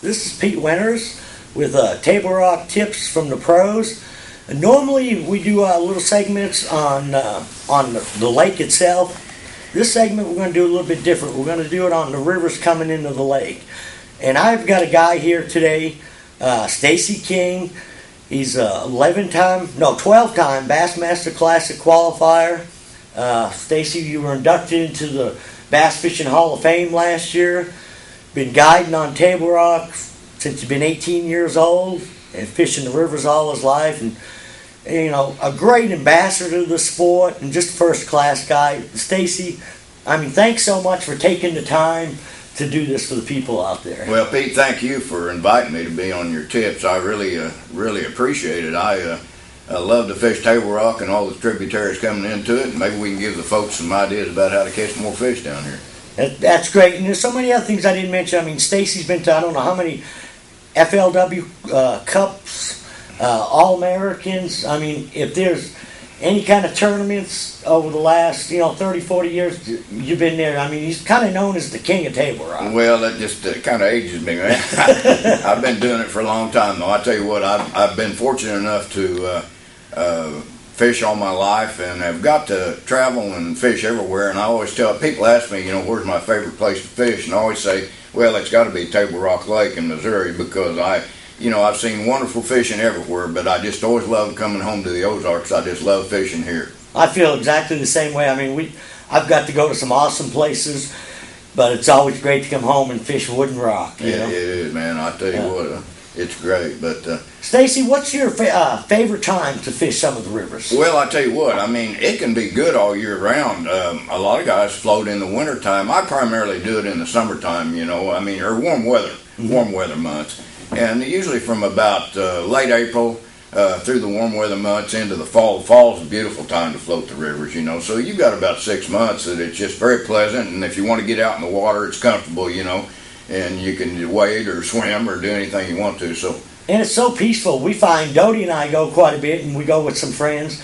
This is Pete Wenners with Table Rock tips from the pros. Normally we do little segments on the lake itself. This segment we're going to do a little bit different. We're going to do it on the rivers coming into the lake. And I've got a guy here today, Stacey King. He's a 12-time Bassmaster Classic qualifier. Stacey, you were inducted into the Bass Fishing Hall of Fame last year. Been guiding on Table Rock since you've been 18 years old and fishing the rivers all his life. And you know, a great ambassador to the sport and just a first-class guy. Stacey, I mean, thanks so much for taking the time to do this for the people out there. Well, Pete, thank you for inviting me to be on your tips. I really appreciate it. I love to fish Table Rock and all the tributaries coming into it. Maybe we can give the folks some ideas about how to catch more fish down here. That's great. And there's so many other things I didn't mention. I mean, Stacey's been to I don't know how many FLW Cups, All-Americans. I mean, if there's any kind of tournaments over the last, 30, 40 years, you've been there. I mean, he's kind of known as the king of Table Rock. Well, that just kind of ages me, man. I've been doing it for a long time, though. I tell you what, I've been fortunate enough to fish all my life, and I've got to travel and fish everywhere. And I always tell people, ask me, where's my favorite place to fish, and I always say, well, it's got to be Table Rock Lake in Missouri, because I've seen wonderful fishing everywhere, but I just always love coming home to the Ozarks. I just love fishing here. I feel exactly the same way. I mean, I've got to go to some awesome places, but it's always great to come home and fish Wooden Rock. It is, man. I tell you what, it's great. But Stacey, what's your favorite time to fish some of the rivers? Well, I tell you what, I mean, it can be good all year round. A lot of guys float in the wintertime. I primarily do it in the summertime, or warm weather months. And usually from about late April through the warm weather months into the fall. Fall's a beautiful time to float the rivers, So you've got about 6 months that it's just very pleasant. And if you want to get out in the water, it's comfortable, and you can wade or swim or do anything you want to. And it's so peaceful. We find Dodie and I go quite a bit, and we go with some friends.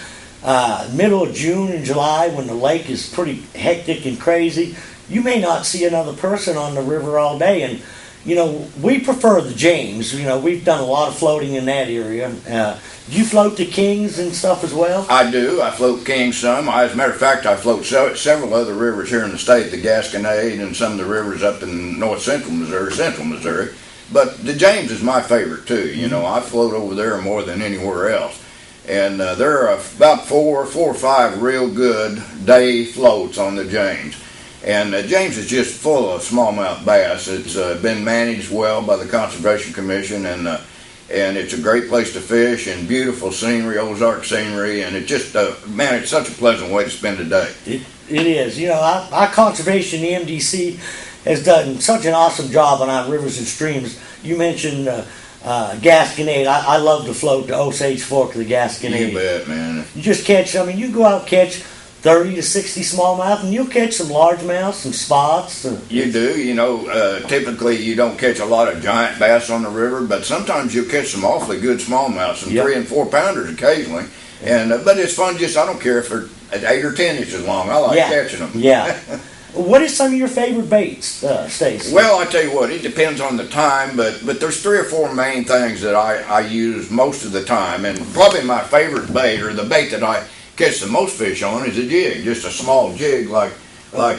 Middle of June and July, when the lake is pretty hectic and crazy, you may not see another person on the river all day. And we prefer the James. We've done a lot of floating in that area. Do you float the Kings and stuff as well? I do. I float Kings some. As a matter of fact, I float several other rivers here in the state, the Gasconade and some of the rivers up in central Missouri. But the James is my favorite too. I float over there more than anywhere else. And there are about four or five real good day floats on the James. And James is just full of smallmouth bass. It's been managed well by the Conservation Commission, and it's a great place to fish and beautiful scenery, Ozark scenery, and it just, it's such a pleasant way to spend a day. It is. Our conservation, the MDC, has done such an awesome job on our rivers and streams. You mentioned Gasconade. I love to float the Osage Fork of the Gasconade. You bet, man. You just catch, you go out and catch 30 to 60 smallmouth, and you'll catch some largemouth, some spots. You do. Typically you don't catch a lot of giant bass on the river, but sometimes you'll catch some awfully good smallmouth, some 3 and 4 pounders occasionally. And but it's fun. I don't care if they're 8 or 10 inches long. I like catching them. Yeah. What is some of your favorite baits, Stacey? Well, I tell you what, it depends on the time, but there's 3 or 4 main things that I use most of the time, and probably my favorite bait, or the bait that I catch the most fish on, is a jig, just a small jig like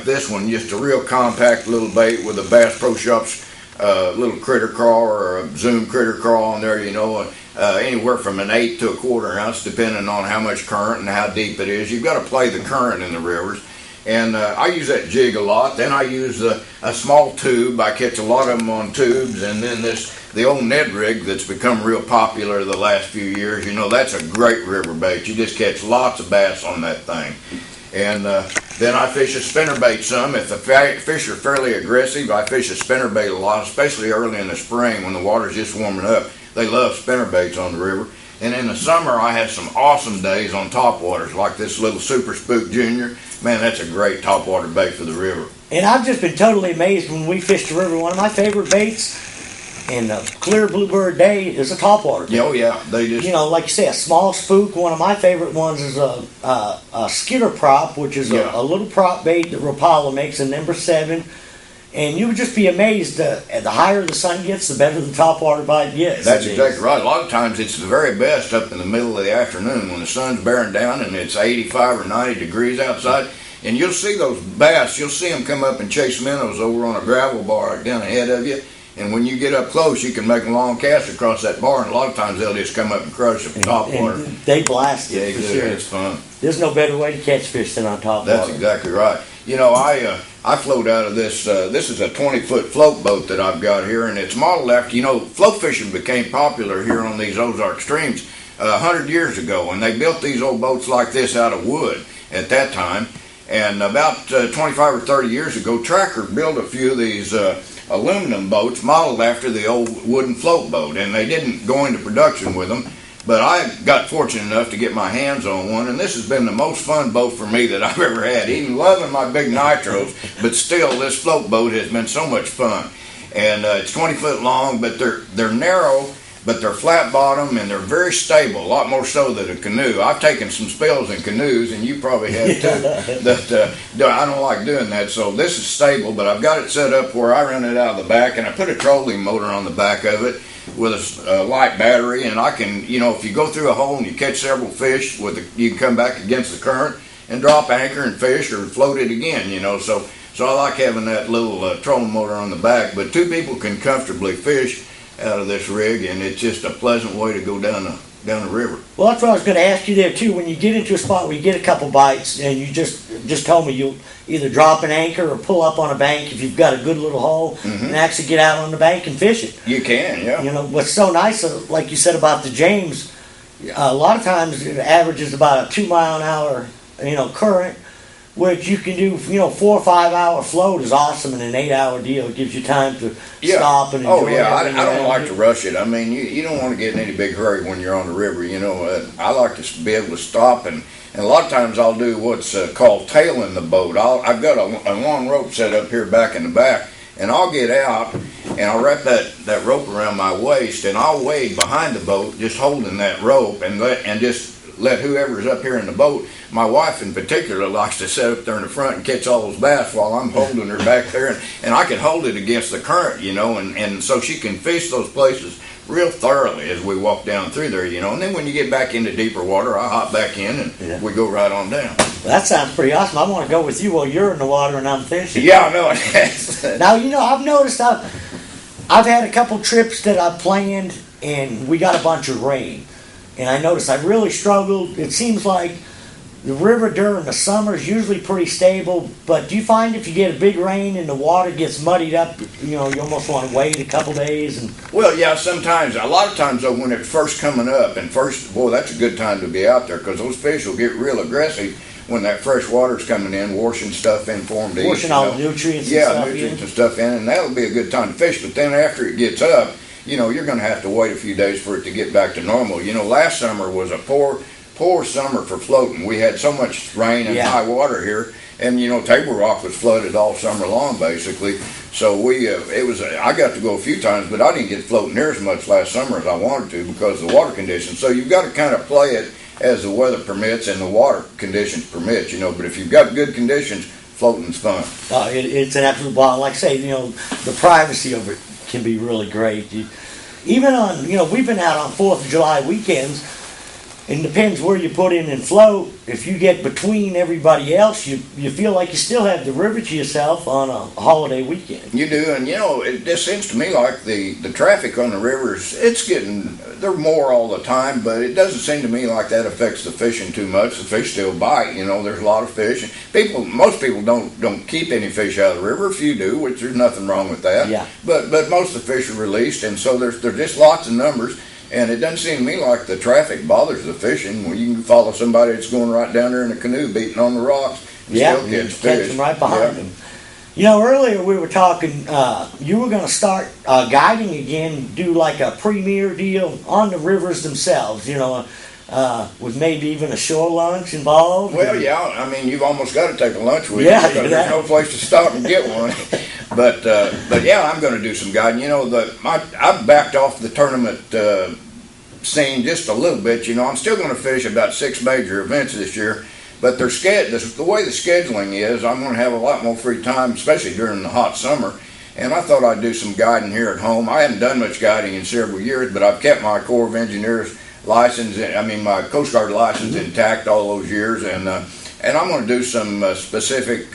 this one, just a real compact little bait with a Bass Pro Shops little critter crawl or a Zoom critter crawl on there, anywhere from an 1/8 to a 1/4 ounce, depending on how much current and how deep it is. You've got to play the current in the rivers. And I use that jig a lot. Then I use a small tube. I catch a lot of them on tubes. And then the old Ned rig that's become real popular the last few years. That's a great river bait. You just catch lots of bass on that thing. And then I fish a spinnerbait some. If the fish are fairly aggressive, I fish a spinnerbait a lot, especially early in the spring when the water's just warming up. They love spinnerbaits on the river. And in the summer, I have some awesome days on topwaters, like this little Super Spook Junior. Man, that's a great topwater bait for the river. And I've just been totally amazed when we fished the river. One of my favorite baits in a clear bluebird day is a topwater bait. Oh, yeah. They just... like you say, a small spook. One of my favorite ones is a skitter prop, which is a little prop bait that Rapala makes, a number 7. And you would just be amazed that the higher the sun gets, the better the topwater bite gets. That's exactly right. A lot of times it's the very best up in the middle of the afternoon when the sun's bearing down and it's 85 or 90 degrees outside. And you'll see those bass, you'll see them come up and chase minnows over on a gravel bar down ahead of you. And when you get up close, you can make a long cast across that bar, and a lot of times they'll just come up and crush the topwater. They blast it, for sure. It's fun. There's no better way to catch fish than on top That's water. exactly right. You know, I float out of this. This is a 20-foot float boat that I've got here, and it's modeled after. You know, float fishing became popular here on these Ozark streams 100 years ago, and they built these old boats like this out of wood at that time. And about 25 or 30 years ago, Tracker built a few of these aluminum boats modeled after the old wooden float boat, and they didn't go into production with them. But I got fortunate enough to get my hands on one, and this has been the most fun boat for me that I've ever had. Even loving my big nitros, but still, this float boat has been so much fun. And it's 20 foot long, but they're narrow, but they're flat bottom, and they're very stable, a lot more so than a canoe. I've taken some spills in canoes, and you probably have too. That I don't like doing that, so this is stable, but I've got it set up where I run it out of the back, and I put a trolling motor on the back of it with a light battery, and I can, you know, if you go through a hole and you catch several fish, you can come back against the current and drop anchor and fish or float it again, you know. So I like having that little trolling motor on the back, but two people can comfortably fish out of this rig, and it's just a pleasant way to go down the river. Well, that's what I was going to ask you there too. When you get into a spot where you get a couple bites, and you just told me you'll either drop an anchor or pull up on a bank if you've got a good little hole, and actually get out on the bank and fish it. You can, yeah. You know what's so nice, like you said about the James, a lot of times it averages about a 2 mile an hour, current, which you can do, 4 or 5 hour float is awesome, and an 8 hour deal gives you time to stop and enjoy. Oh yeah, I don't like to rush it. I mean, you don't want to get in any big hurry when you're on the river. I like to be able to stop, and a lot of times I'll do what's called tailing the boat. I've got a long rope set up here back in the back, and I'll get out and I'll wrap that rope around my waist, and I'll wade behind the boat, just holding that rope, and just let whoever's up here in the boat. My wife in particular likes to sit up there in the front and catch all those bass while I'm holding her back there, and I can hold it against the current, and so she can fish those places real thoroughly as we walk down through there, and then when you get back into deeper water, I hop back in and we go right on down. Well, that sounds pretty awesome. I want to go with you while you're in the water and I'm fishing. Yeah, I know. Now, I've noticed I've had a couple trips that I've planned, and we got a bunch of rain. And I noticed I really struggled. It seems like the river during the summer is usually pretty stable, but do you find if you get a big rain and the water gets muddied up, you almost want to wait a couple days? Well, yeah, sometimes. A lot of times, though, when it's first coming up, that's a good time to be out there, because those fish will get real aggressive when that fresh water's coming in, washing stuff in for them to eat. Washing all the nutrients and stuff in. Yeah, nutrients and stuff in, and that'll be a good time to fish. But then after it gets up, you're going to have to wait a few days for it to get back to normal. Last summer was a poor summer for floating. We had so much rain and high water here, and Table Rock was flooded all summer long basically. So I got to go a few times, but I didn't get floating near as much last summer as I wanted to because of the water conditions. So you've got to kind of play it as the weather permits and the water conditions permit. But if you've got good conditions, floating's fun. It's an absolute ball. Like I say, the privacy of it can be really great. Even on, we've been out on 4th of July weekends. It depends where you put in and float. If you get between everybody else, you feel like you still have the river to yourself on a holiday weekend. You do, and it just seems to me like the traffic on the rivers, they're more all the time, but it doesn't seem to me like that affects the fishing too much. The fish still bite, there's a lot of fish. Most people don't keep any fish out of the river. A few do, which there's nothing wrong with that. Yeah. But most of the fish are released, and so there's just lots of numbers. And it doesn't seem to me like the traffic bothers the fishing. Well, you can follow somebody that's going right down there in a canoe beating on the rocks and still catch fish. Catch them right behind them. Earlier we were talking, you were going to start guiding again, do like a premier deal on the rivers themselves, with maybe even a shore lunch involved. Well, yeah, I mean, you've almost got to take a lunch with you because there's no place to stop and get one. But yeah, I'm going to do some guiding. I've backed off the tournament scene just a little bit. I'm still going to fish about 6 major events this year, but the way the scheduling is, I'm going to have a lot more free time, especially during the hot summer. and I thought I'd do some guiding here at home. I haven't done much guiding in several years, but I've kept my Corps of Engineers license, my Coast Guard license intact all those years, and I'm going to do some specific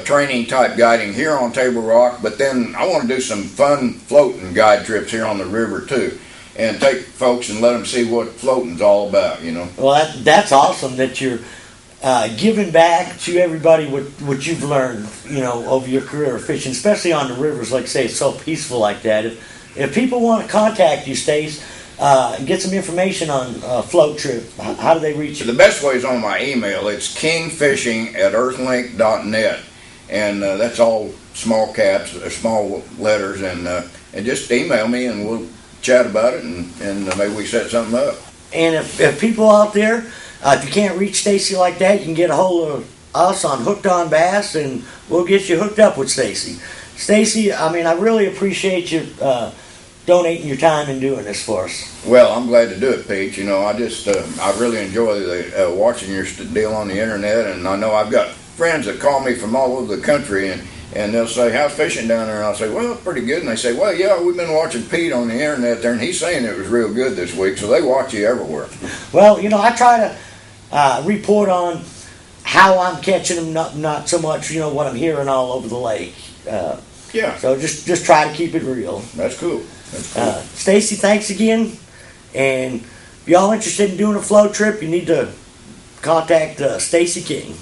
training type guiding here on Table Rock, but then I want to do some fun floating guide trips here on the river too, and take folks and let them see what floating's all about, you know. Well, that's awesome that you're giving back to everybody what you've learned, you know, over your career of fishing, especially on the rivers. Like I say, it's so peaceful like that. If people want to contact you, Stace, and get some information on float trip, how do they reach you? The best way is on my email. It's kingfishing@earthlink.net, and that's all small caps, small letters, and just email me and we'll chat about it, and maybe we set something up. And if people out there, if you can't reach Stacey like that, you can get a hold of us on Hooked on Bass, and we'll get you hooked up with Stacey. Stacey, I mean, I really appreciate you donating your time and doing this for us. Well, I'm glad to do it, Pete. You know, I really enjoy watching your deal on the internet, and I know I've got friends that call me from all over the country, and they'll say, "How's fishing down there?" And I'll say, "Well, pretty good." And they say, "Well, yeah, we've been watching Pete on the internet there, and he's saying it was real good this week." So they watch you everywhere. Well, you know, I try to report on how I'm catching them, not so much, you know, what I'm hearing all over the lake. Yeah. So just try to keep it real. That's cool. That's cool. Stacey, thanks again. And if y'all interested in doing a float trip, you need to contact Stacey King.